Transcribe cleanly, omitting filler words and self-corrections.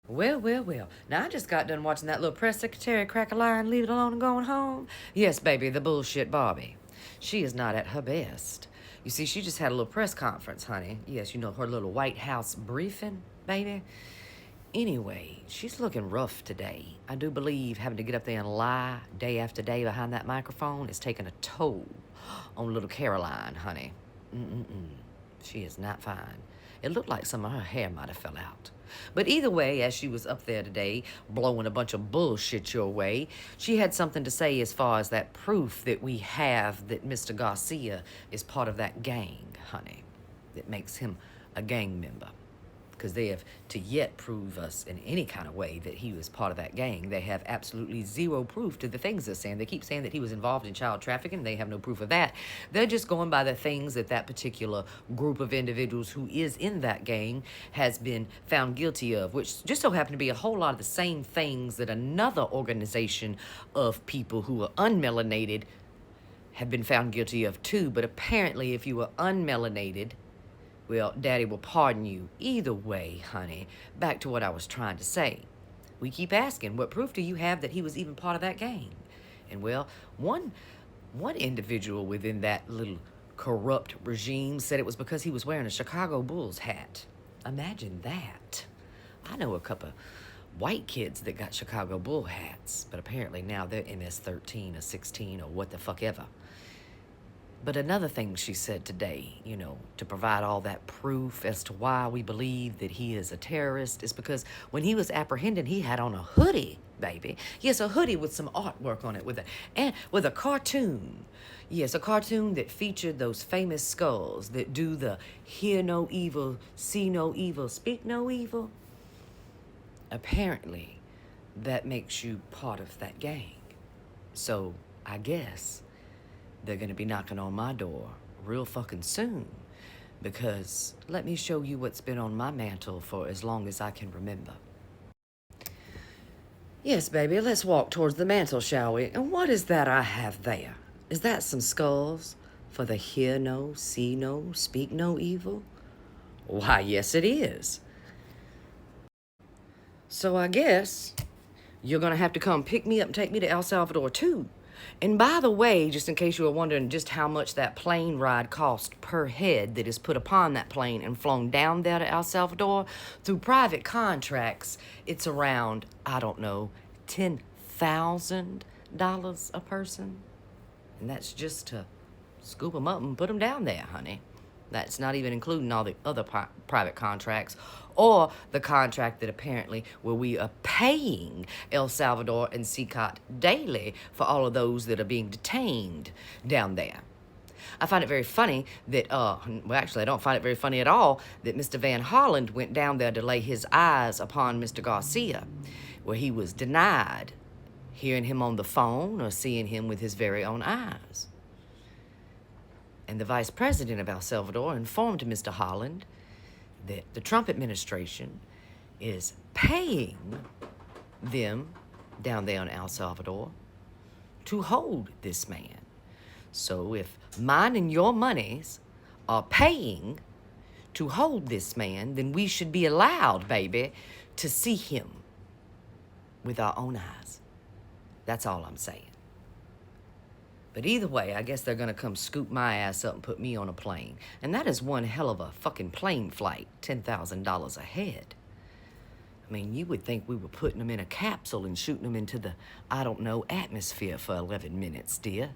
Well, well, well. Now, I just got done watching that little press secretary crack a line, leave it alone, and going home. Yes, baby, the bullshit Barbie. She is not at her best. You see, she just had a little press conference, honey. Yes, you know, her little White House briefing, baby. Anyway, she's looking rough today. I do believe having to get up there and lie day after day behind that microphone is taking a toll on little Caroline, honey. Mm-mm-mm. She is not fine. It looked like some of her hair might have fell out. But either way, as she was up there today, blowing a bunch of bullshit your way, she had something to say as far as that proof that we have that Mr. Garcia is part of that gang, honey, that makes him a gang member. Because they have to yet prove us in any kind of way that he was part of that gang. They have absolutely zero proof to the things they're saying. They keep saying that he was involved in child trafficking. They have no proof of that. They're just going by the things that that particular group of individuals who is in that gang has been found guilty of, which just so happen to be a whole lot of the same things that another organization of people who are unmelanated have been found guilty of too. But apparently, if you were unmelanated, well, Daddy will pardon you. Either way, honey, back to what I was trying to say. We keep asking, what proof do you have that he was even part of that gang? And well, one individual within that little corrupt regime said it was because he was wearing a Chicago Bulls hat. Imagine that. I know a couple of white kids that got Chicago Bull hats, but apparently now they're MS-13 or 16 or what the fuck ever. But another thing she said today, you know, to provide all that proof as to why we believe that he is a terrorist is because when he was apprehended, he had on a hoodie, baby. Yes, a hoodie with some artwork on it with a cartoon. Yes, a cartoon that featured those famous skulls that do the hear no evil, see no evil, speak no evil. Apparently, that makes you part of that gang. So, I guess they're gonna be knocking on my door real fucking soon. Because let me show you what's been on my mantle for as long as I can remember. Yes, baby, let's walk towards the mantle, shall we? And what is that I have there? Is that some skulls for the hear no, see no, speak no evil? Why, yes, it is. So I guess you're gonna have to come pick me up and take me to El Salvador, too. And by the way, just in case you were wondering just how much that plane ride cost per head that is put upon that plane and flown down there to El Salvador, through private contracts, it's around, I don't know, $10,000 a person. And that's just to scoop them up and put them down there, honey. That's not even including all the other private contracts or the contract that apparently where we are paying El Salvador and CICOT daily for all of those that are being detained down there. I find it very funny that, well, actually, I don't find it very funny at all that Mr. Van Harland went down there to lay his eyes upon Mr. Garcia, where he was denied hearing him on the phone or seeing him with his very own eyes. And the vice president of El Salvador informed Mr. Holland that the Trump administration is paying them down there in El Salvador to hold this man. So if mine and your monies are paying to hold this man, then we should be allowed, baby, to see him with our own eyes. That's all I'm saying. But either way, I guess they're gonna come scoop my ass up and put me on a plane. And that is one hell of a fucking plane flight, $10,000 a head. I mean, you would think we were putting them in a capsule and shooting them into the, I don't know, atmosphere for 11 minutes, dear.